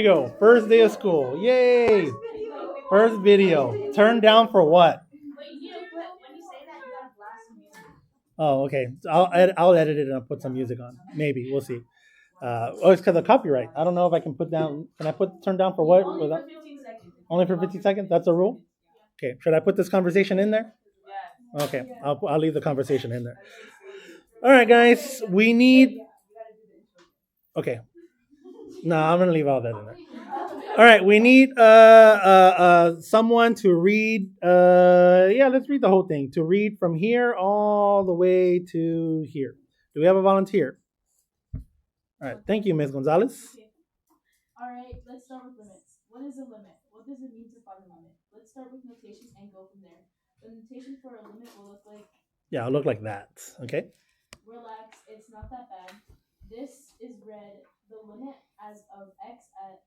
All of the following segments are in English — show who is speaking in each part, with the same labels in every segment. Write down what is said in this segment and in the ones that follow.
Speaker 1: Here we go. First day of school. Yay! First video. Turned down for what? Oh, okay. I'll edit it and I'll put some music on. Maybe we'll see. It's because of copyright. I don't know if I can put down. Can I put turn down for what? Only for 15 seconds. That's a rule. Okay. Should I put this conversation in there? Okay. I'll leave the conversation in there. All right, guys. We need. Okay. No, I'm gonna leave all that in there. All right, we need someone to read. Let's read the whole thing. To read from here all the way to here. Do we have a volunteer? All right, thank you, Ms. Gonzalez.
Speaker 2: Okay. All right, let's start with limits. What is a limit? What does it mean to find a limit? Let's start with notation and go from there. The notation for a limit will look like.
Speaker 1: Yeah, it'll look like that. Okay.
Speaker 2: Relax, it's not that bad. This is read the limit as of x at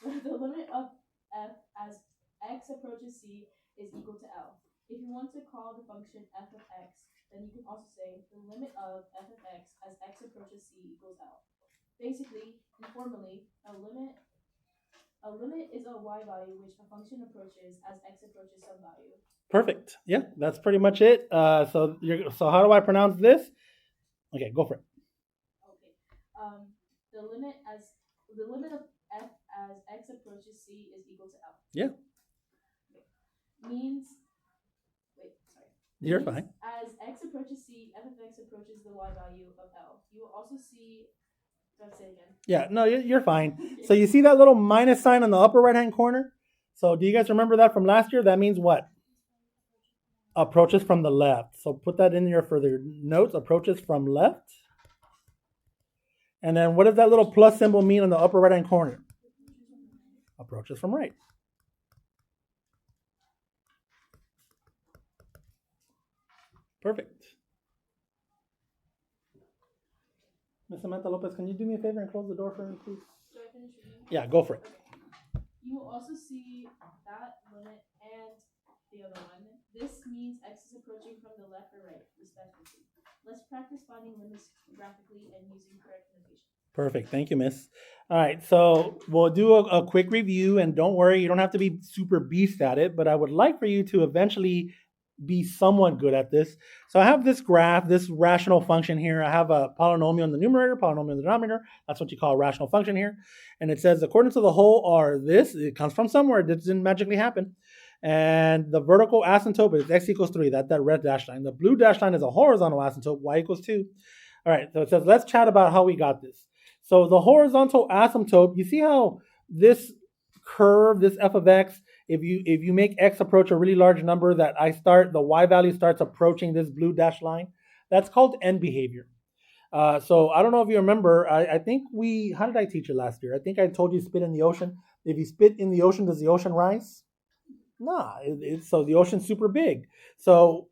Speaker 2: the limit of f as x approaches c is equal to L. If you want to call the function f of x, then you can also say the limit of f of x as x approaches c equals L. Basically, informally, a limit is a y value which a function approaches as x approaches some value.
Speaker 1: Perfect. Yeah, that's pretty much it. So how do I pronounce this? Okay, go for it.
Speaker 2: Okay. The limit of f as x approaches c is equal to L.
Speaker 1: Yeah.
Speaker 2: Okay. Means.
Speaker 1: You're fine.
Speaker 2: As x approaches c, f of x approaches the y value of L. You will also see. Let's say again.
Speaker 1: Yeah, no, you're fine. So you see that little minus sign on the upper right-hand corner? So do you guys remember that from last year? That means what? Approaches from the left. So put that in your further notes. Approaches from left. And then what does that little plus symbol mean on the upper right-hand corner? Approaches from right. Perfect. Ms. Samantha Lopez, can you do me a favor and close the door for me, please?
Speaker 2: Do I finish reading?
Speaker 1: Yeah, go for it.
Speaker 2: You will also see that limit and the other one. This means x is approaching from the left or right, respectively. Let's practice finding limits graphically and using correct notation. Perfect.
Speaker 1: Thank you, Miss. All right, so we'll do a quick review, and don't worry, you don't have to be super beast at it, but I would like for you to eventually be somewhat good at this. So I have this graph, this rational function here. I have a polynomial in the numerator, polynomial in the denominator. That's what you call a rational function here. And it says, according to the whole R, it comes from somewhere. It didn't magically happen. And the vertical asymptote is x equals 3. That's that red dash line. The blue dash line is a horizontal asymptote, y equals 2. All right, so it says, let's chat about how we got this. So the horizontal asymptote, you see how this curve, this f of x, if you make x approach a really large number, that the y value starts approaching this blue dash line, that's called end behavior. So I don't know if you remember, I think how did I teach it last year? I think I told you spit in the ocean. If you spit in the ocean, does the ocean rise? Nah, so the ocean's super big. So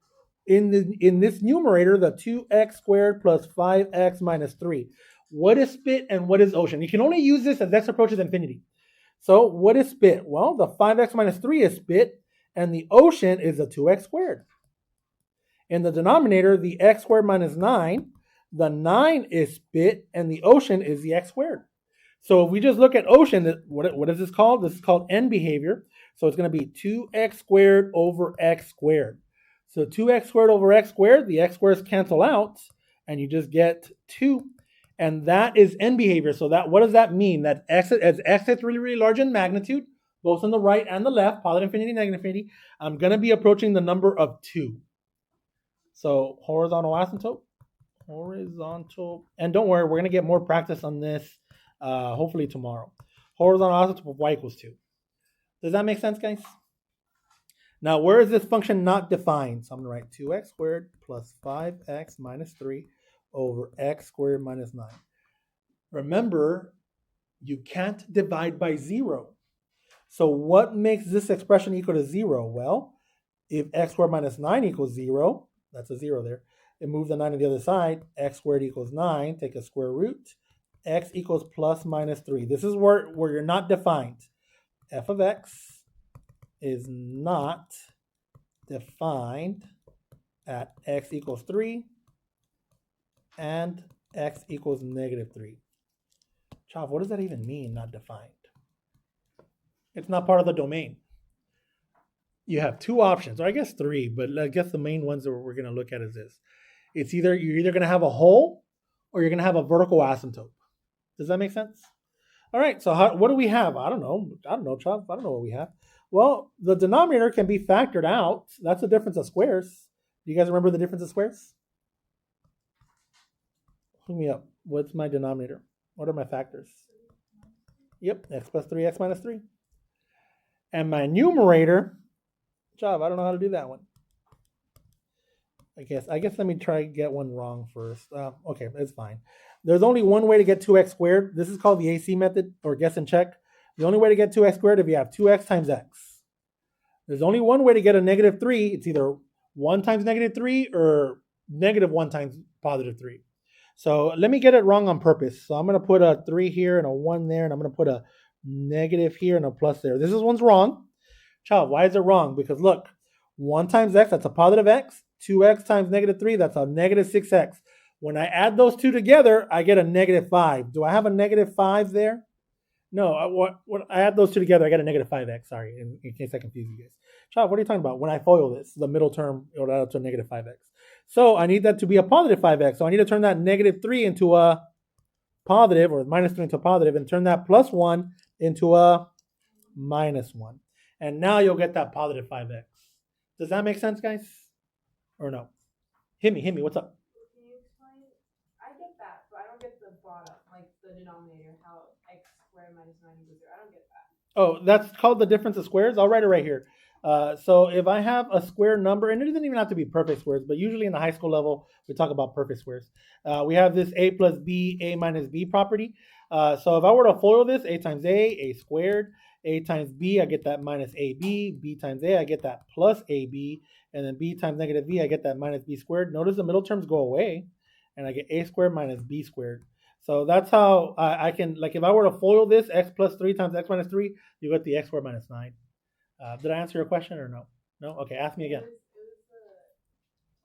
Speaker 1: in this numerator, the 2x squared plus 5x minus 3, what is spit and what is ocean? You can only use this as x approaches infinity. So what is spit? Well, the 5x minus 3 is spit, and the ocean is the 2x squared. In the denominator, the x squared minus 9, the 9 is spit, and the ocean is the x squared. So if we just look at ocean, what is this called? This is called end behavior. So it's going to be 2x squared over x squared. So 2x squared over x squared, the x squares cancel out, and you just get 2. And that is end behavior. So what does that mean? That as x is really, really large in magnitude, both on the right and the left, positive infinity, negative infinity, I'm going to be approaching the number of 2. So horizontal asymptote. And don't worry, we're going to get more practice on this hopefully tomorrow. Horizontal asymptote of y equals 2. Does that make sense, guys? Now, where is this function not defined? So I'm going to write 2x squared plus 5x minus 3 over x squared minus 9. Remember, you can't divide by 0. So what makes this expression equal to 0? Well, if x squared minus 9 equals 0, that's a 0 there, and move the 9 to the other side, x squared equals 9, take a square root, x equals plus minus 3. This is where you're not defined. F of x is not defined at x equals 3 and x equals negative 3. Chav, what does that even mean, not defined? It's not part of the domain. You have two options, or I guess three, but I guess the main ones that we're going to look at is this. You're either going to have a hole or you're going to have a vertical asymptote. Does that make sense? All right, so what do we have? I don't know, Chav. I don't know what we have. Well, the denominator can be factored out. That's the difference of squares. Do you guys remember the difference of squares? Hook me up. What's my denominator? What are my factors? Yep, x plus 3, x minus 3. And my numerator, Chav, I don't know how to do that one. I guess let me try to get one wrong first. Okay, it's fine. There's only one way to get 2x squared. This is called the AC method, or guess and check. The only way to get 2x squared if you have 2x times x. There's only one way to get a negative 3. It's either 1 times negative 3 or negative 1 times positive 3. So let me get it wrong on purpose. So I'm going to put a 3 here and a 1 there, and I'm going to put a negative here and a plus there. This one's wrong. Child, why is it wrong? Because look, 1 times x, that's a positive x. 2x times negative 3, that's a negative 6x. When I add those two together, I get a negative 5. Do I have a negative 5 there? No, when I add those two together, I get a negative 5x. Sorry, in case I confuse you guys. Child, what are you talking about? When I FOIL this, the middle term, it'll add up to a negative 5x. So I need that to be a positive 5x. So I need to turn that negative 3 into a positive, or minus 3 into a positive, and turn that plus 1 into a minus 1. And now you'll get that positive 5x. Does that make sense, guys? Or no? Hit me. What's up?
Speaker 2: Can you explain? I get that, but I don't get the bottom, like the denominator, how x squared minus 9 equals 0. I don't get that.
Speaker 1: Oh, that's called the difference of squares. I'll write it right here. So if I have a square number, and it doesn't even have to be perfect squares, but usually in the high school level, we talk about perfect squares. We have this a plus b, a minus b property. So if I were to FOIL this, a times a squared, a times b, I get that minus ab, b times a, I get that plus ab, and then b times negative b, I get that minus b squared. Notice the middle terms go away, and I get a squared minus b squared. So that's how I can, like if I were to FOIL this, x plus 3 times x minus 3, you get the x squared minus 9. Did I answer your question or no? No? Okay, ask me again.
Speaker 2: It was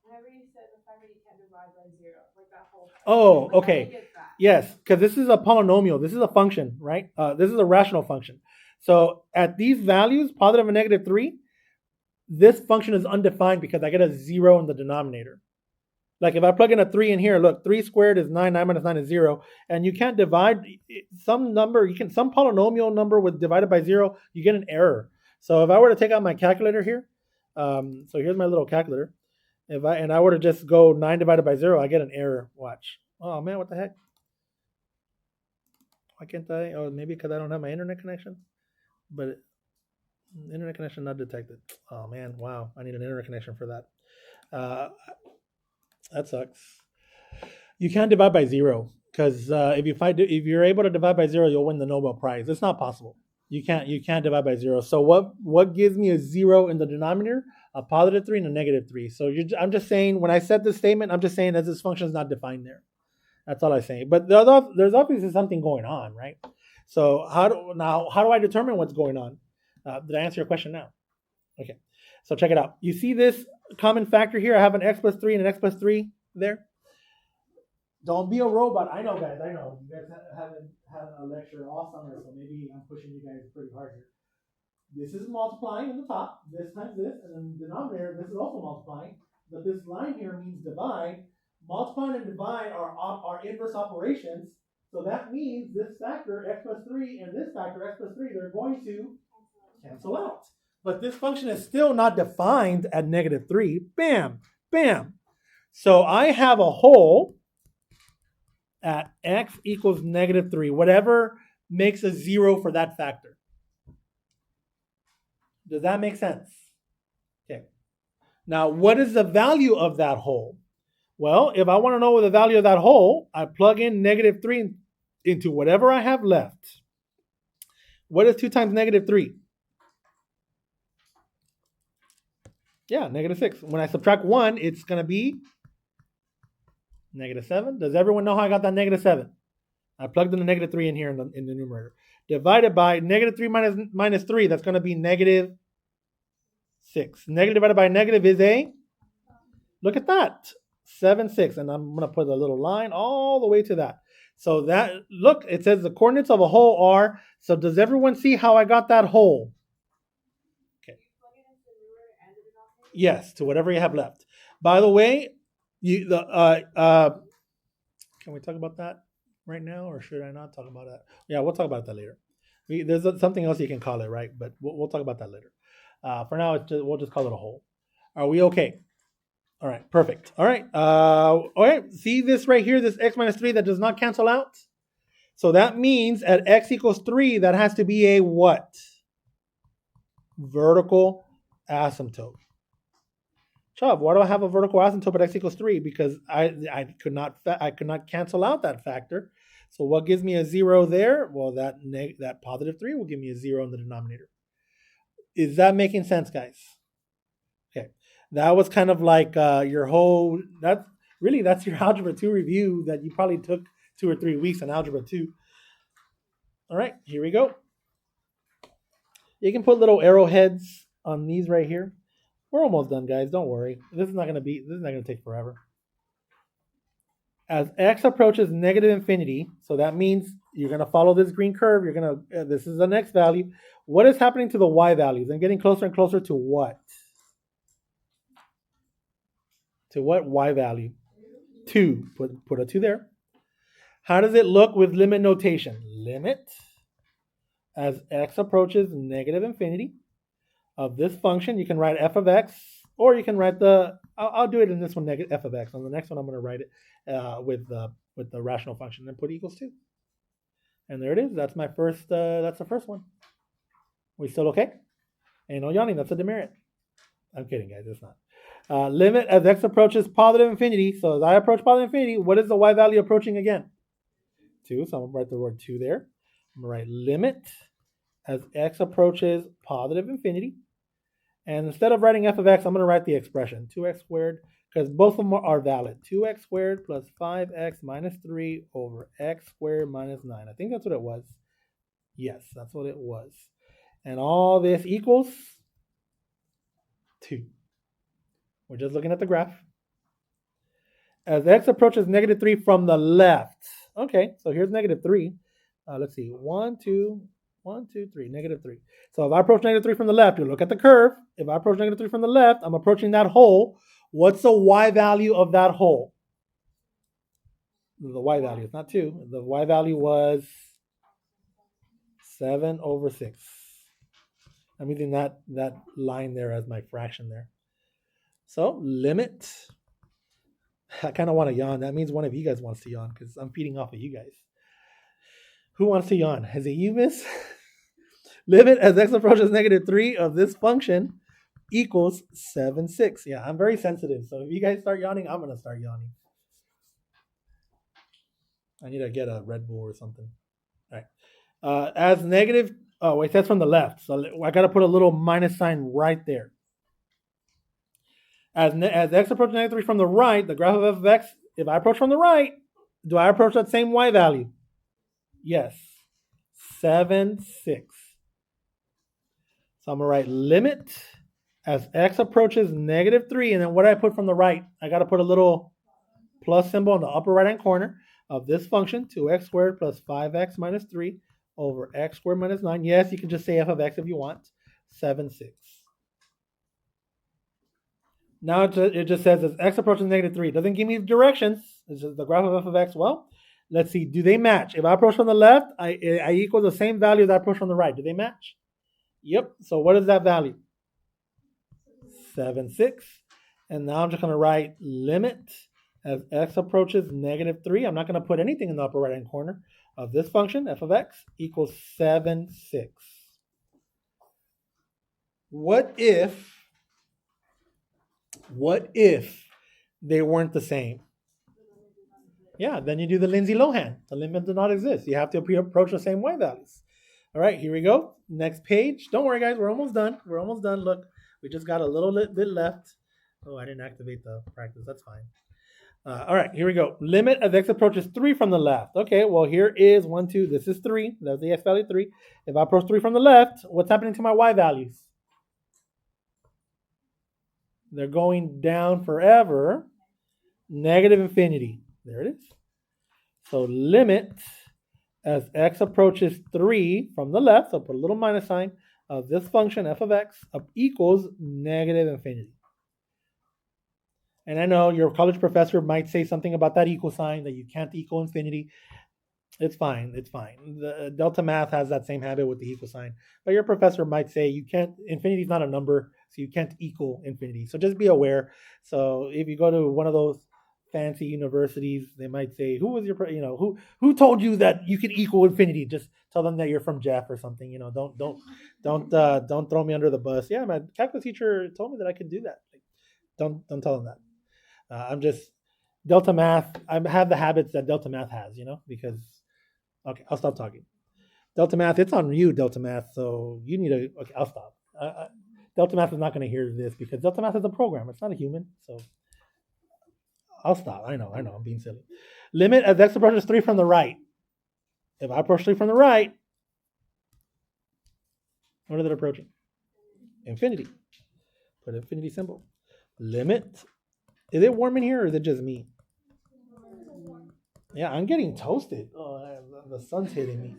Speaker 2: whenever you said the fact that you can't divide by 0, like that whole thing.
Speaker 1: Oh,
Speaker 2: Like,
Speaker 1: okay.
Speaker 2: I didn't get that.
Speaker 1: Yes, because this is a polynomial. This is a function, right? This is a rational function. So at these values, positive and negative 3, this function is undefined because I get a 0 in the denominator. Like if I plug in a 3 in here, look, 3 squared is 9, 9 minus 9 is 0. And you can't divide some number, some polynomial number with divided by 0, you get an error. So if I were to take out my calculator here, so here's my little calculator. If I were to just go 9 divided by 0, I get an error. Watch. Oh man, what the heck? Why can't I? Oh, maybe because I don't have my internet connection. But internet connection not detected. Oh man, wow. I need an internet connection for that. That sucks. You can't divide by 0 because if you're able to divide by 0, you'll win the Nobel Prize. It's not possible. You can't divide by 0. So what gives me a 0 in the denominator? A positive 3 and a negative 3. So I'm just saying, when I said this statement, I'm just saying that this function is not defined there. That's all I'm saying. But there's obviously something going on, right? So how do I determine what's going on? Did I answer your question now? Okay. So check it out. You see this common factor here? I have an x plus 3 and an x plus 3 there. Don't be a robot. I know, guys. I know. You guys haven't had a lecture all summer, so maybe I'm pushing you guys pretty hard here. This is multiplying in the top, this times this, and then the denominator, this is also multiplying. But this line here means divide. Multiplying and divide are inverse operations. So that means this factor, x plus 3, and this factor, x plus 3, they're going to cancel out. But this function is still not defined at negative 3. Bam, bam. So I have a hole at x equals negative 3, whatever makes a 0 for that factor. Does that make sense? Okay. Now, what is the value of that hole? Well, if I want to know the value of that hole, I plug in negative 3 into whatever I have left. What is 2 times negative 3? Yeah, negative 6. When I subtract 1, it's going to be negative 7. Does everyone know how I got that negative 7? I plugged in the negative 3 in here in the numerator. Divided by negative 3 minus 3, that's going to be negative 6. Negative divided by negative is a, look at that, 7, 6. And I'm going to put a little line all the way to that. So that, look, it says the coordinates of a hole are, so does everyone see how I got that hole? Okay. Yes, to whatever you have left. By the way, can we talk about that right now, or should I not talk about that? Yeah, we'll talk about that later. There's something else you can call it, right? But we'll talk about that later. For now, we'll just call it a hole. Are we okay? All right, perfect. All right. All right. See this right here, this x minus 3 that does not cancel out? So that means at x equals 3, that has to be a what? Vertical asymptote. Chubb, why do I have a vertical asymptote at x equals 3? Because I could not cancel out that factor. So what gives me a 0 there? Well, that positive 3 will give me a 0 in the denominator. Is that making sense, guys? Okay. That was kind of like that's your algebra 2 review that you probably took 2 or 3 weeks on algebra 2. All right, here we go. You can put little arrowheads on these right here. We're almost done, guys. Don't worry. This is not going to take forever. As x approaches negative infinity, so that means you're going to follow this green curve. This is the next value. What is happening to the y values? I'm getting closer and closer to what? To what y value? 2. Put a 2 there. How does it look with limit notation? Limit as x approaches negative infinity of this function. You can write f of x, or you can write I'll do it in this one, negative f of x. On the next one, I'm going to write it with the rational function and put equals 2. And there it is. That's my first. That's the first one. We still okay? Ain't no yawning. That's a demerit. I'm kidding, guys. It's not. Limit as x approaches positive infinity. So as I approach positive infinity, what is the y value approaching again? 2. So I'm going to write the word 2 there. I'm going to write limit as x approaches positive infinity. And instead of writing f of x, I'm going to write the expression 2x squared, because both of them are valid. 2x squared plus 5x minus 3 over x squared minus 9. I think that's what it was. Yes, that's what it was. And all this equals 2. We're just looking at the graph. As x approaches negative 3 from the left. Okay, so here's negative 3. Let's see. 1, 2, 3, negative 3. So if I approach negative 3 from the left, you look at the curve. If I approach negative 3 from the left, I'm approaching that hole. What's the y value of that hole? The y value, it's not 2. The y value was 7 over 6. I'm using that line there as my fraction there. So limit. I kind of want to yawn. That means one of you guys wants to yawn because I'm feeding off of you guys. Who wants to yawn? Is it you, miss? Limit as x approaches negative 3 of this function equals 7, 6. Yeah, I'm very sensitive. So if you guys start yawning, I'm going to start yawning. I need to get a Red Bull or something. All right. As negative, it says from the left. So I got to put a little minus sign right there. As x approaches negative 3 from the right, the graph of f of x, if I approach from the right, do I approach that same y value? Yes. 7, 6. So I'm going to write limit as x approaches negative 3. And then what do I put from the right? I got to put a little plus symbol in the upper right-hand corner of this function, 2x squared plus 5x minus 3 over x squared minus 9. Yes, you can just say f of x if you want. 7, 6. Now it just says as x approaches negative 3. It doesn't give me directions. It's just the graph of f of x. Well, let's see. Do they match? If I approach from the left, I equal the same value as I approach from the right. Do they match? Yep. So what is that value? 7, 6. And now I'm just going to write limit as x approaches negative 3. I'm not going to put anything in the upper right-hand corner of this function, f of x, equals 7, 6. What if they weren't the same? Yeah, then you do the Lindsay Lohan. The limit does not exist. You have to approach the same y values. All right, here we go. Next page. Don't worry, guys. We're almost done. Look, we just got a little bit left. Oh, I didn't activate the practice. That's fine. All right, here we go. Limit as x approaches 3 from the left. Okay, well, here is 1, 2. This is 3. That's the x value 3. If I approach 3 from the left, what's happening to my y values? They're going down forever. Negative infinity. There it is. So limit as x approaches 3 from the left, so put a little minus sign, of this function f of x equals negative infinity. And I know your college professor might say something about that equal sign, that you can't equal infinity. It's fine. It's fine. The Delta Math has that same habit with the equal sign. But your professor might say you can't, infinity is not a number, so you can't equal infinity. So just be aware. So if you go to one of those fancy universities, they might say, who was your, who told you that you can equal infinity? Just tell them that you're from Jeff or something. Don't throw me under the bus. Yeah, my calculus teacher told me that I could do that. Like, don't tell them that. I'm just Delta Math. I have the habits that Delta Math has, because okay, I'll stop talking. Delta Math, it's on you, Delta Math. So you need to. Okay, I'll stop. Delta Math is not going to hear this because Delta Math is a program. It's not a human. So I'll stop. I know. I'm being silly. Limit as x approaches 3 from the right. If I approach 3 from the right, what is it approaching? Infinity. Put infinity symbol. Limit. Is it warm in here or is it just me? Yeah, I'm getting toasted. Oh, the sun's hitting me.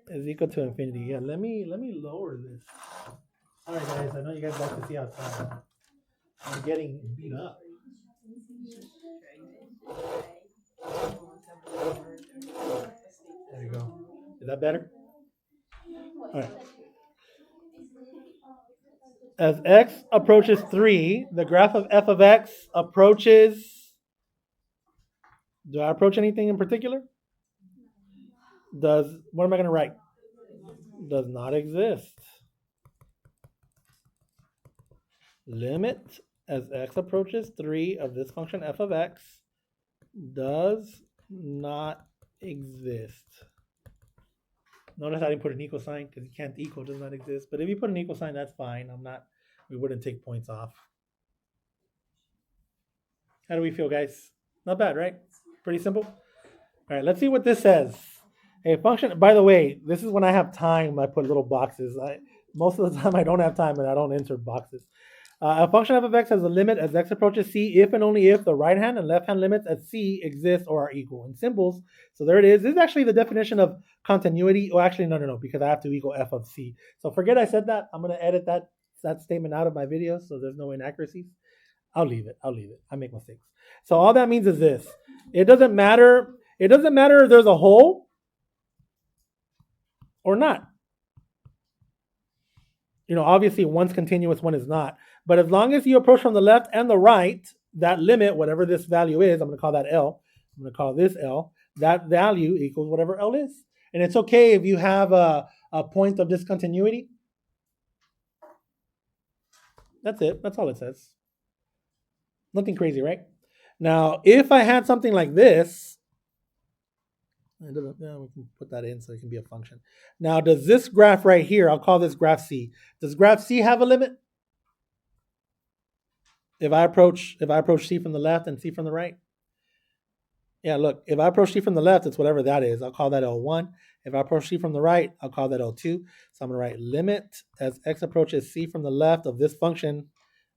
Speaker 1: Is equal to infinity. Yeah, let me lower this. All right, guys. I know you guys like to see outside. I'm getting beat up. There you go. Is that better? All right. As x approaches 3, the graph of f of x approaches. Do I approach anything in particular? What am I going to write? Does not exist. Limit as x approaches 3 of this function f of x does not exist. Notice I didn't put an equal sign because you can't equal, does not exist. But if you put an equal sign, that's fine. We wouldn't take points off. How do we feel, guys? Not bad, right? Pretty simple. All right, let's see what this says. A function, by the way, this is when I have time, I put little boxes. Most of the time I don't have time and I don't insert boxes. A function f of x has a limit as x approaches c if and only if the right hand and left hand limits at c exist or are equal in symbols. So there it is. This is actually the definition of continuity. Oh, actually, no, because I have to equal f of c. So forget I said that. I'm going to edit that statement out of my video so there's no inaccuracies. I'll leave it. I make mistakes. So all that means is this. It doesn't matter if there's a hole or not. Obviously one's continuous, one is not. But as long as you approach from the left and the right, that limit, whatever this value is, I'm going to call that L. I'm going to call this L. That value equals whatever L is. And it's okay if you have a point of discontinuity. That's it. That's all it says. Nothing crazy, right? Now, if I had something like this, we can put that in so it can be a function. Now, does this graph right here, I'll call this graph C. Does graph C have a limit? If I approach C from the left and C from the right? Yeah, look, if I approach C from the left, it's whatever that is. I'll call that L1. If I approach C from the right, I'll call that L2. So I'm going to write limit as x approaches C from the left of this function.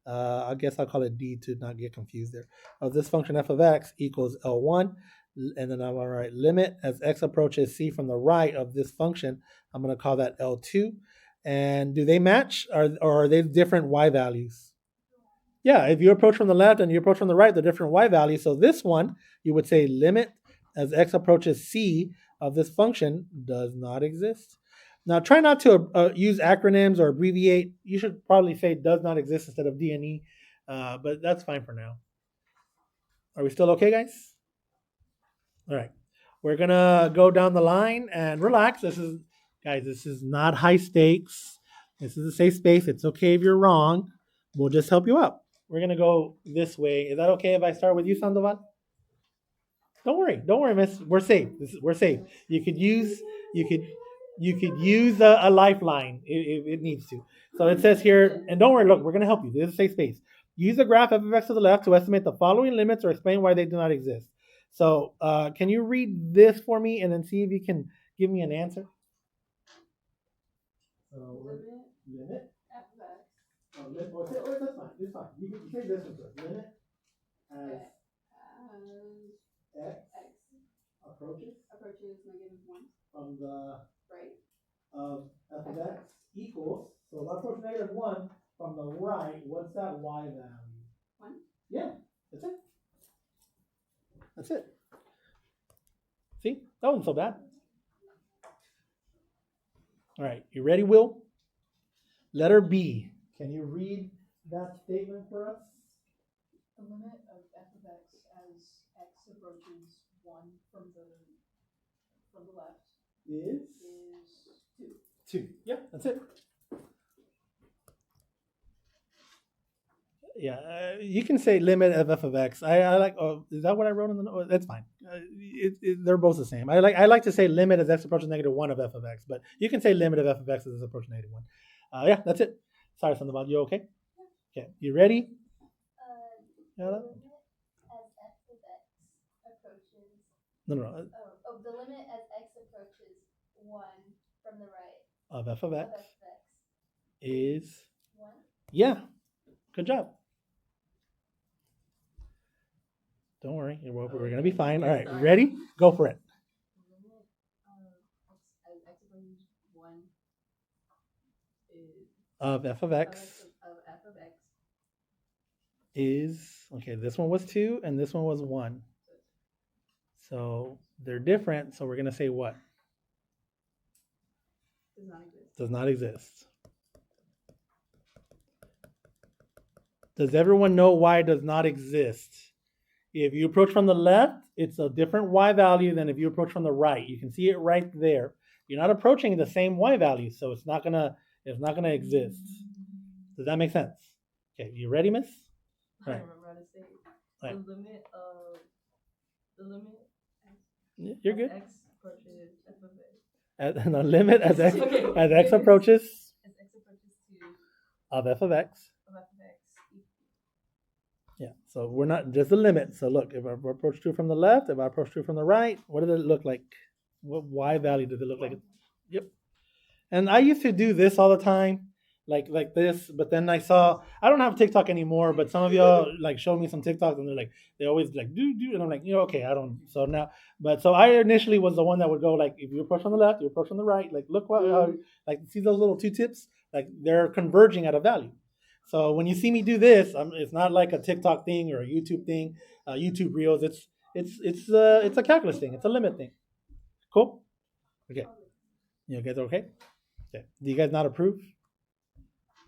Speaker 1: I guess I'll call it D to not get confused there. Of this function f of x equals L1. And then I'm going to write limit as x approaches C from the right of this function. I'm going to call that L2. And do they match or are they different y values? Yeah, if you approach from the left and you approach from the right, they're different y values. So this one, you would say limit as x approaches c of this function does not exist. Now, try not to use acronyms or abbreviate. You should probably say does not exist instead of D and E, but that's fine for now. Are we still okay, guys? All right. We're going to go down the line and relax. This is not high stakes. This is a safe space. It's okay if you're wrong. We'll just help you out. We're going to go this way. Is that okay if I start with you, Sandoval? Don't worry, miss. We're safe. We're safe. You could use a lifeline if it needs to. So it says here, and don't worry, look, we're going to help you. This is a safe space. Use the graph f of x to the left to estimate the following limits or explain why they do not exist. So can you read this for me and then see if you can give me an answer? Limit. That's fine. It's fine. You can take this one first. Limit as x. approaches
Speaker 2: -1
Speaker 1: from the
Speaker 2: right
Speaker 1: of f of x equals, so if I approach -1 from the right, what's that y value?
Speaker 2: 1.
Speaker 1: Yeah, that's it. That's it. See, that wasn't so bad. All right, you ready, Will? Letter B. Can you read that statement for us?
Speaker 2: The limit of f of x as x approaches 1 from the left
Speaker 1: Is
Speaker 2: 2.
Speaker 1: 2. Yeah, that's it. Yeah, you can say limit of f of x. I like. Oh, is that what I wrote in the note? That's fine. They're both the same. I like to say limit as x approaches -1 of f of x, but you can say limit of f of x as x approaches -1. Yeah, that's it. Sorry, something about you. Okay. Okay. You ready?
Speaker 2: The limit as f of x approaches.
Speaker 1: No.
Speaker 2: The limit as x approaches 1 from the right
Speaker 1: Of f of x
Speaker 2: of f of x
Speaker 1: is
Speaker 2: 1.
Speaker 1: yeah. Good job. Don't worry, we're gonna be fine. All right, ready? Go for it.
Speaker 2: The limit as x approaches 1 is
Speaker 1: Of f of x
Speaker 2: of f of x
Speaker 1: is okay. This one was 2 and this one was 1. So they're different. So we're gonna say what?
Speaker 2: does not exist.
Speaker 1: Does not exist. Does everyone know why it does not exist? If you approach from the left, it's a different y value than if you approach from the right. You can see it right there. You're not approaching the same y value, so it's not gonna exist. Does that make sense? Okay, you ready, miss?
Speaker 2: I don't remember how to say it.
Speaker 1: Right.
Speaker 2: The limit
Speaker 1: You're good.
Speaker 2: x approaches f of x.
Speaker 1: The limit as x as x approaches
Speaker 2: As x approaches 2
Speaker 1: of f of x.
Speaker 2: of f of x.
Speaker 1: Yeah, so we're not just the limit. So look, if I approach 2 from the left, if I approach 2 from the right, what does it look like? What y value does it look like? Yep. And I used to do this all the time, like this. But then I don't have TikTok anymore. But some of y'all like showed me some TikToks, and they always like do, and I'm like, okay, I don't. So now, so I initially was the one that would go like, if you approach on the left, you approach on the right. Like look what, like see those little 2 tips, like they're converging at a value. So when you see me do this, it's not like a TikTok thing or a YouTube thing, YouTube Reels. It's a calculus thing. It's a limit thing. Cool. Okay. You guys okay? Okay. Do you guys not approve?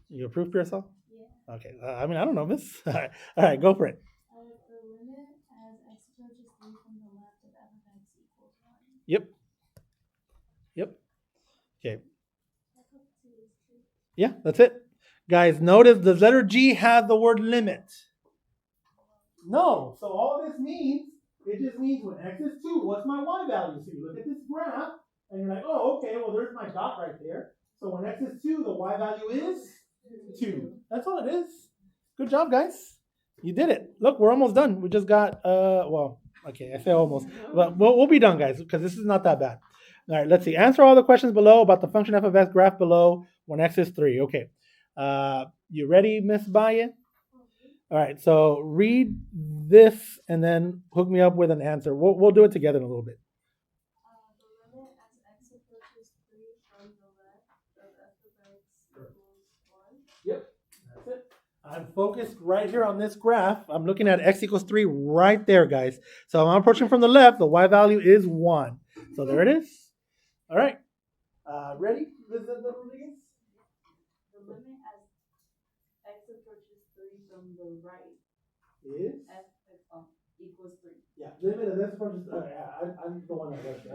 Speaker 1: You approve, Pearsall?
Speaker 2: Yeah.
Speaker 1: Okay. I don't know, miss. All right, go for it.
Speaker 2: The limit as x approaches 3 from the left of f of x equals 1.
Speaker 1: Yep. Okay. Yeah, that's it. Guys, notice the letter G has the word limit. No. So all this means, it just means when x is 2, what's my y value? So you look at this graph, and you're like, oh, okay, well, there's my dot right there. So when x is 2, the y value is 2. That's all it is. Good job, guys. You did it. Look, we're almost done. We just got, okay, I say almost. But we'll be done, guys, because this is not that bad. All right, let's see. Answer all the questions below about the function f of x graph below when x is 3. Okay. You ready, Miss Baye? All right, so read this and then hook me up with an answer. We'll do it together in a little bit.
Speaker 2: The limit as x approaches 3 from the left of f of x equals 1.
Speaker 1: Yep, that's it. I'm focused right here on this graph. I'm looking at x equals 3 right there, guys. So I'm approaching from the left. The y value is 1. So there it is. All right. Ready?
Speaker 2: The limit as x approaches 3 from the right
Speaker 1: Is?
Speaker 2: f equals 3.
Speaker 1: Yeah, limit as x approaches. I'm the one that rushed it.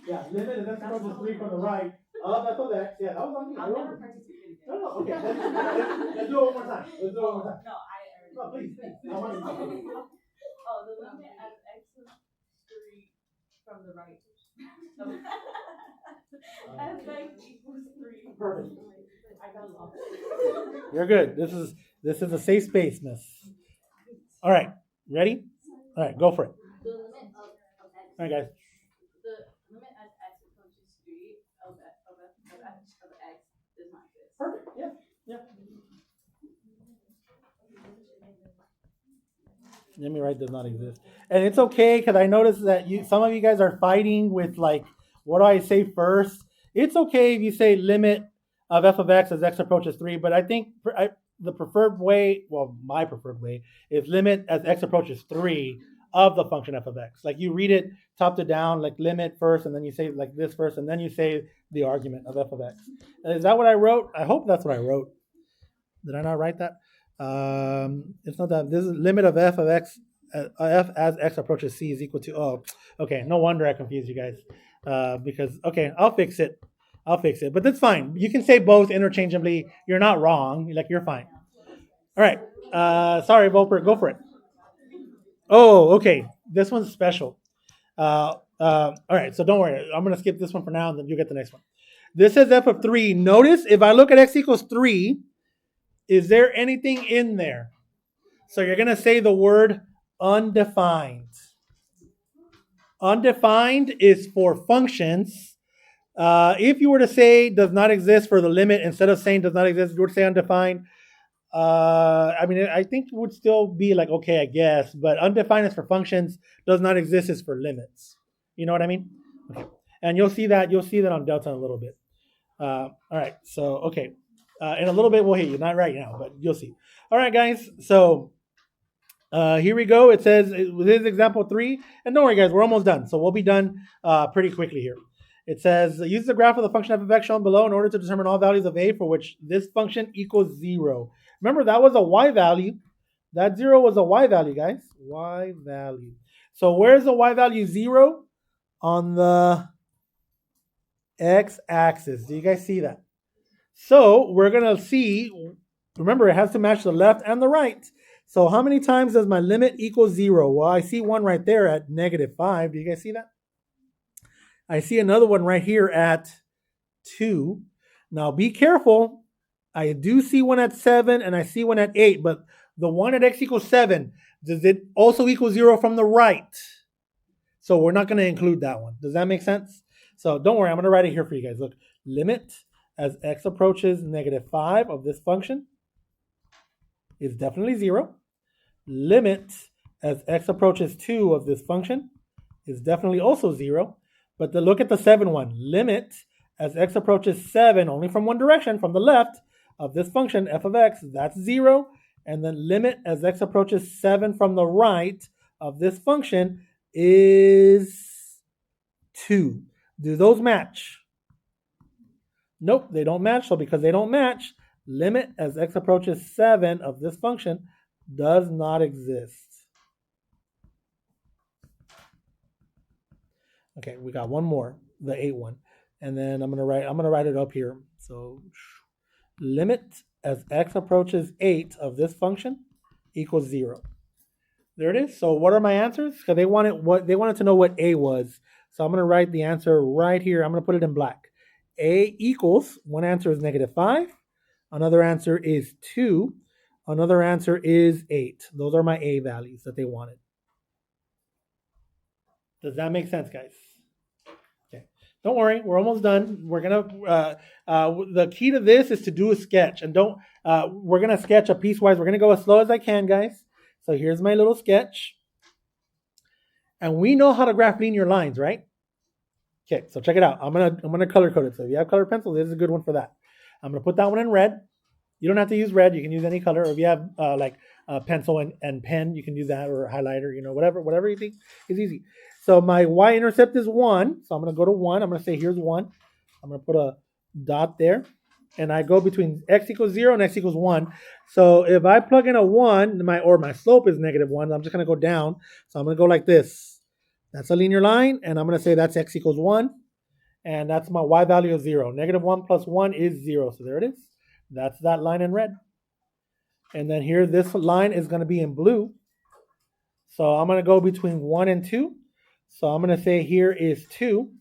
Speaker 1: Yeah, limit as x approaches 3 from the right of f of x. Yeah, that was on me.
Speaker 2: I'll never participate again.
Speaker 1: No, okay. Let's do it one more time.
Speaker 2: No, I already.
Speaker 1: No, please. I want to know.
Speaker 2: The limit as x is 3 from the right. F x equals 3.
Speaker 1: Perfect.
Speaker 2: I got lost.
Speaker 1: You're good. This is a safe space, miss. All right. Ready? All right, go for it.
Speaker 2: The limit of x.
Speaker 1: All right, guys.
Speaker 2: The limit as x approaches 3 of x does not exist.
Speaker 1: Perfect. Yeah. Let me write does not exist. And it's okay because I noticed that some of you guys are fighting with like, what do I say first? It's okay if you say limit of f of x as x approaches 3, but I think the preferred way, well, my preferred way, is limit as x approaches 3 of the function f of x. Like you read it top to down, like limit first, and then you say like this first, and then you say the argument of f of x. Is that what I wrote? I hope that's what I wrote. Did I not write that? It's not that. This is limit of f of x, f as x approaches c is equal to. Oh, okay. No wonder I confused you guys. Because okay, I'll fix it. I'll fix it. But that's fine. You can say both interchangeably. You're not wrong. Like you're fine. All right. Sorry, Volper. Go for it. Oh, okay. This one's special. All right. So don't worry. I'm gonna skip this one for now, and then you'll get the next one. This says f of 3. Notice if I look at x equals 3, is there anything in there? So you're going to say the word undefined. Undefined is for functions. If you were to say does not exist for the limit, instead of saying does not exist, you would say undefined. I mean, I think it would still be like, okay, I guess, but undefined is for functions, does not exist is for limits. You know what I mean? Okay. And you'll see that on Delta in a little bit. All right. So, okay. In a little bit, we'll hit you. Not right now, but you'll see. All right, guys. So here we go. It says, this is example 3. And don't worry, guys, we're almost done. So we'll be done pretty quickly here. It says, use the graph of the function f of x shown below in order to determine all values of a for which this function equals 0. Remember, that was a y value. That 0 was a y value, guys. Y value. So where's the y value 0? On the x-axis. Do you guys see that? So we're going to see, remember, it has to match the left and the right. So how many times does my limit equal 0? Well, I see one right there at -5. Do you guys see that? I see another one right here at 2. Now be careful. I do see one at 7 and I see one at 8, but the one at x equals 7, does it also equal 0 from the right? So we're not going to include that one. Does that make sense? So don't worry, I'm going to write it here for you guys. Look, limit as x approaches -5 of this function is definitely 0. Limit as x approaches 2 of this function is definitely also 0. But look at the 7 one. Limit as x approaches 7 only from one direction, from the left, of this function f of x, that's 0. And then limit as x approaches 7 from the right of this function is 2. Do those match? Nope, they don't match. So because they don't match, limit as x approaches 7 of this function does not exist. Okay, we got one more, the 8 one. And then I'm gonna write it up here. So limit as x approaches 8 of this function equals 0. There it is. So what are my answers? Because they wanted to know what a was. So I'm gonna write the answer right here. I'm gonna put it in black. A equals, one answer is -5, another answer is 2, another answer is 8. Those are my a values that they wanted. Does that make sense, guys? Okay. Don't worry, we're almost done. We're gonna the key to this is to do a sketch, and we're gonna sketch a piecewise. We're gonna go as slow as I can, guys. So here's my little sketch, and we know how to graph linear lines, right? Okay, so check it out. I'm gonna color code it. So if you have colored pencils, this is a good one for that. I'm gonna put that one in red. You don't have to use red. You can use any color. Or if you have like pencil and pen, you can use that, or highlighter. You know, whatever you think is easy. So my y-intercept is 1. So I'm gonna go to 1. I'm gonna say here's 1. I'm gonna put a dot there, and I go between x equals 0 and x equals 1. So if I plug in a 1, my slope is -1. I'm just gonna go down. So I'm gonna go like this. That's a linear line, and I'm going to say that's x equals 1, and that's my y value of 0. -1 plus 1 is 0, so there it is. That's that line in red. And then here, this line is going to be in blue. So I'm going to go between 1 and 2. So I'm going to say here is 2,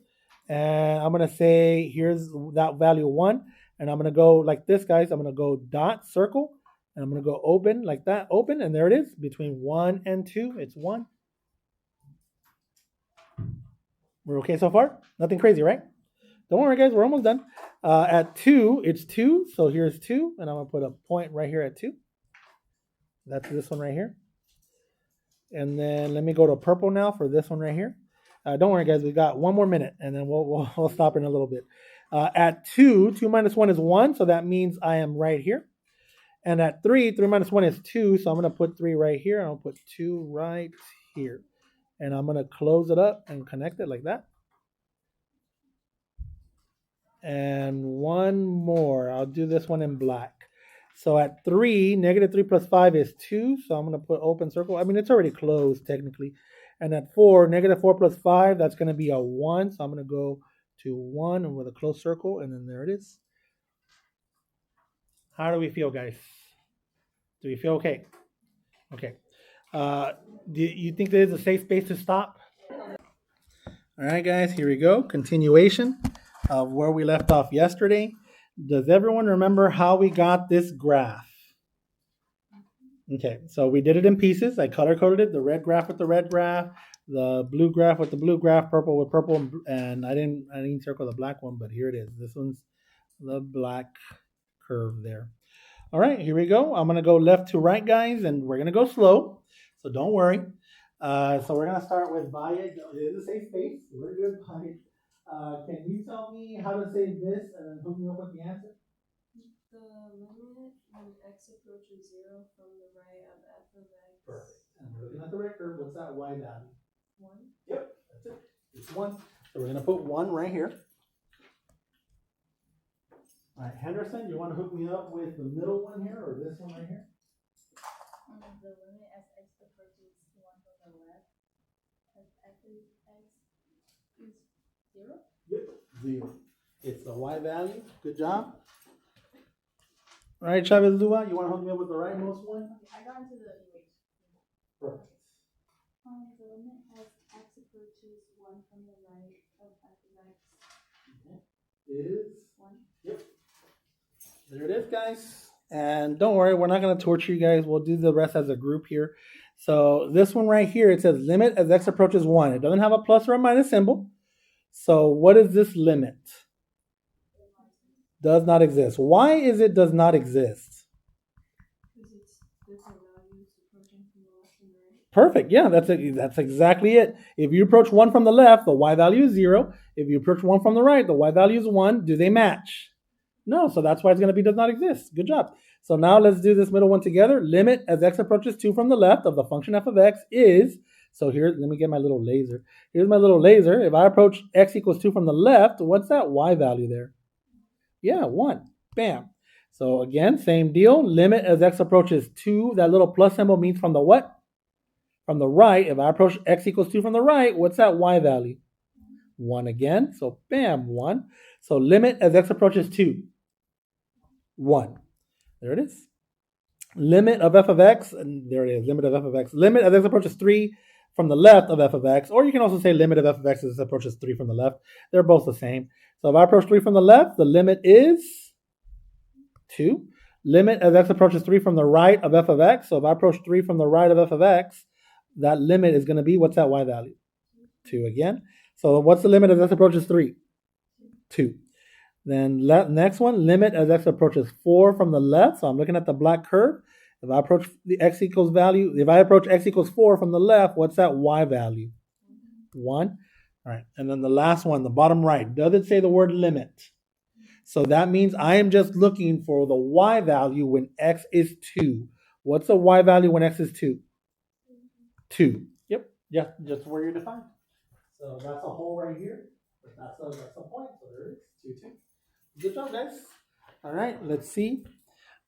Speaker 1: and I'm going to say here's that value 1, and I'm going to go like this, guys. I'm going to go dot, circle, and I'm going to go open like that, open, and there it is. Between 1 and 2, it's 1. We're okay so far? Nothing crazy, right? Don't worry, guys. We're almost done. At 2, it's 2. So here's 2. And I'm going to put a point right here at 2. That's this one right here. And then let me go to purple now for this one right here. Don't worry, guys. We got 1 more minute, and then we'll stop in a little bit. At 2, 2 minus 1 is 1, so that means I am right here. And at 3, 3 minus 1 is 2, so I'm going to put 3 right here. And I'll put 2 right here. And I'm going to close it up and connect it like that. And one more. I'll do this one in black. So at 3, negative 3 plus 5 is 2. So I'm going to put open circle. I mean, it's already closed technically. And at 4, negative 4 plus 5, that's going to be a 1. So I'm going to go to 1 and with a closed circle. And then there it is. How do we feel, guys? Do we feel okay? Okay. Do you think there is a safe space to stop? All right, guys, here we go. Continuation of where we left off yesterday. Does everyone remember how we got this graph? Okay, so we did it in pieces. I color coded it, the red graph with the red graph, the blue graph with the blue graph, purple with purple, and I didn't circle the black one, but here it is. This one's the black curve there. All right, here we go. I'm gonna go left to right, guys, and we're gonna go slow, so don't worry. So we're gonna start with Valle. It is a safe space. We're good, Valle. Can you tell me how to say this and then hook me up with the answer?
Speaker 2: The limit when x approaches 0 from the right of f of x.
Speaker 1: Perfect. And we're looking at the right curve. What's that y value?
Speaker 2: 1.
Speaker 1: Yep, that's it. It's 1. So we're gonna put 1 right here. All right, Henderson, you want to hook me up with the middle one here or this one right here?
Speaker 2: The limit as x approaches 1 from the left as f of x is 0?
Speaker 1: Yep, 0. It's the y value. Good job. All right, Chavez Lua, you want to hook me up with the rightmost one?
Speaker 2: Okay, I got into the equation.
Speaker 1: Perfect.
Speaker 2: The limit as x approaches 1 from the right of f of x
Speaker 1: Is
Speaker 2: 1.
Speaker 1: Yep. There it is, guys. And don't worry, we're not going to torture you guys. We'll do the rest as a group here. So this one right here, it says limit as x approaches 1. It doesn't have a plus or a minus symbol. So what is this limit? Does not exist. Why is it does not exist?
Speaker 2: Because it's different values approaching from the left and the right.
Speaker 1: Perfect. Yeah, that's exactly it. If you approach 1 from the left, the y value is 0. If you approach 1 from the right, the y value is 1. Do they match? No, so that's why it's going to be does not exist. Good job. So now let's do this middle one together. Limit as x approaches 2 from the left of the function f of x is, so here, let me get my little laser. Here's my little laser. If I approach x equals 2 from the left, what's that y value there? Yeah, 1. Bam. So again, same deal. Limit as x approaches 2. That little plus symbol means from the what? From the right. If I approach x equals 2 from the right, what's that y value? 1 again. So bam, 1. So limit as x approaches 2. 1. There it is. Limit of f of x, and there it is, limit of f of x. Limit as x approaches 3 from the left of f of x, or you can also say limit of f of x as x approaches 3 from the left. They're both the same. So if I approach 3 from the left, the limit is 2. Limit as x approaches 3 from the right of f of x. So if I approach 3 from the right of f of x, that limit is going to be, what's that y value? 2 again. So what's the limit as x approaches 3? 2. Then next one, limit as x approaches 4 from the left. So I'm looking at the black curve. If I approach the x equals value, if I approach x equals 4 from the left, what's that y value? 1. All right. And then the last one, the bottom right, does it say the word limit? So that means I am just looking for the y value when x is 2. What's the y value when x is 2? 2. Yep. Yeah, just where you're defined. So that's a hole right here. But that's the point. So there it is. 2, 2. Good job, guys. All right, let's see.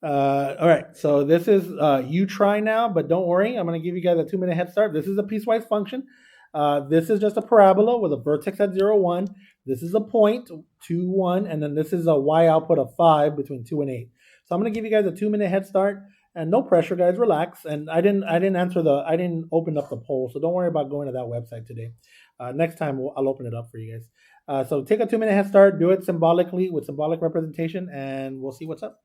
Speaker 1: All right, so this is you try now, but don't worry. I'm going to give you guys a 2-minute head start. This is a piecewise function. This is just a parabola with a vertex at 0, 1. This is a point, 2, 1, and then this is a y output of 5 between 2 and 8. So I'm going to give you guys a 2-minute head start, and no pressure, guys. Relax. And I didn't open up the poll, so don't worry about going to that website today. Next time I'll open it up for you guys. So take a 2-minute head start, do it symbolically with symbolic representation, and we'll see what's up.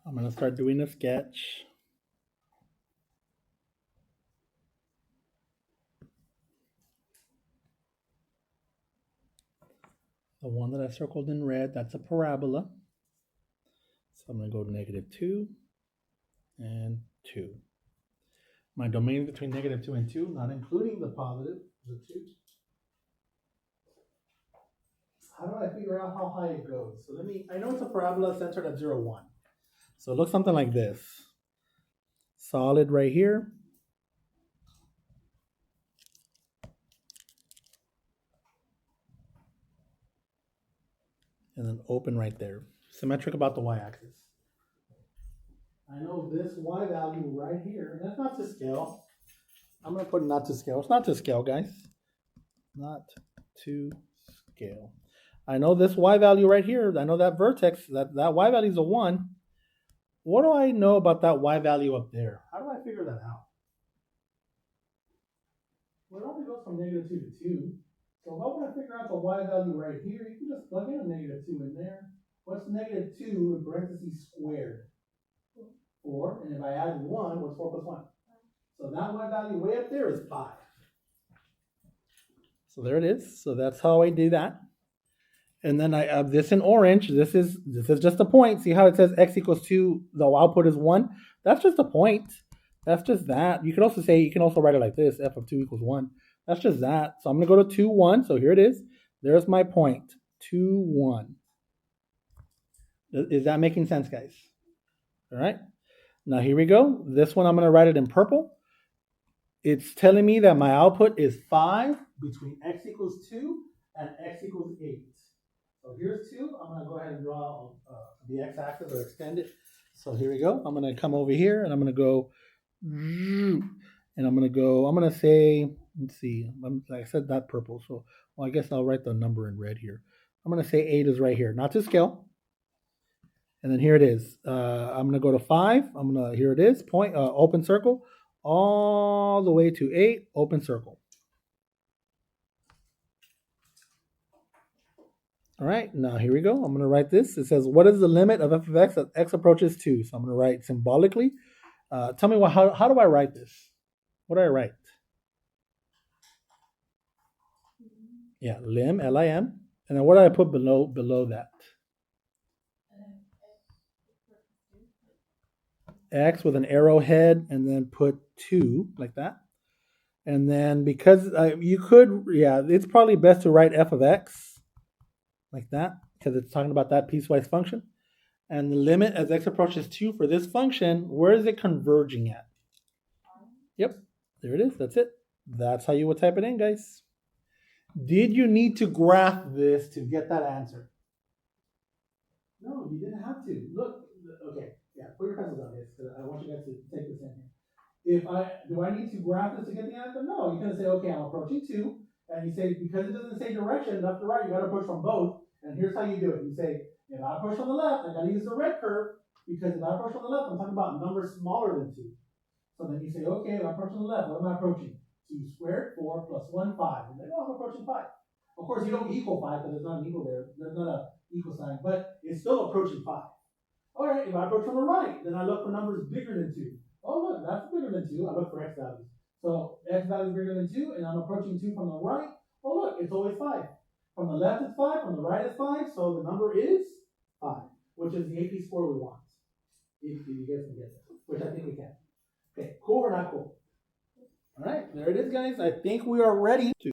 Speaker 1: I'm going to start doing a sketch. The one that I circled in red, that's a parabola. So I'm going to go to -2 and 2. My domain between -2 and 2, not including the positive, the 2. How do I figure out how high it goes? So I know it's a parabola centered at 0, 1. So it looks something like this. Solid right here. And then open right there. Symmetric about the y-axis. I know this y value right here, and that's not to scale. I'm going to put not to scale. It's not to scale, guys. Not to scale. I know this y value right here. I know that vertex, that y value is a 1. What do I know about that y value up there? How do I figure that out? Well, it only goes from -2 to 2. So if I want to figure out the y value right here, you can just plug in a -2 in there. What's -2 in parentheses squared? 4. And if I add 1, what's 4 plus 1? So that y value way up there is 5. So there it is. So that's how I do that. And then I have this in orange. This is just a point. See how it says x equals 2, the output is 1? That's just a point. That's just that. You can also write it like this, f of 2 equals 1. That's just that. So I'm going to go to 2, 1. So here it is. There's my point, 2, 1. Is that making sense, guys? All right. Now here we go. This one I'm going to write it in purple. It's telling me that my output is 5 between x equals 2 and x equals 8. So here's 2. I'm going to go ahead and draw the x-axis or extend it. So here we go. I'm going to come over here and I'm going to go, and I'm going to say, let's see, like I said, that purple. So, well, I guess I'll write the number in red here. I'm going to say 8 is right here, not to scale. And then here it is. I'm going to go to 5. Here it is, point, open circle, all the way to 8, open circle. All right, now here we go. I'm going to write this. It says, what is the limit of f of x as x approaches 2? So I'm going to write symbolically. Tell me how do I write this? What do I write? Yeah, lim, L-I-M. And then what do I put below that? X with an arrowhead and then put 2 like that. And then because you could, it's probably best to write f of x like that because it's talking about that piecewise function. And the limit as x approaches 2 for this function, where is it converging at? Yep, there it is. That's it. That's how you would type it in, guys. Did you need to graph this to get that answer? No, you didn't have to. Look, okay, put your pencils on this because I want you guys to take this in here. Do I need to graph this to get the answer? No, you're going to say, okay, I'm approaching 2. And you say, because it doesn't say direction, left to right, you got to approach from both. And here's how you do it. You say, if I approach from the left, I got to use the red curve, because if I approach from the left, I'm talking about numbers smaller than 2. So then you say, okay, if I approach from the left, what am I approaching? 2 squared, 4 plus 1, 5. And then, I'm approaching 5. Of course, you don't equal 5 because there's not an equal there. There's not an equal sign, but it's still approaching 5. All right, if I approach from the right, then I look for numbers bigger than 2. Oh, look, that's bigger than 2. I look for x values. So x value is bigger than 2, and I'm approaching 2 from the right. Oh, look, it's always 5. From the left it's 5, from the right it's 5, so the number is 5, which is the AP score we want. If you guys can get that, which I think we can. Okay, cool or not cool? All right, there it is, guys. I think we are ready to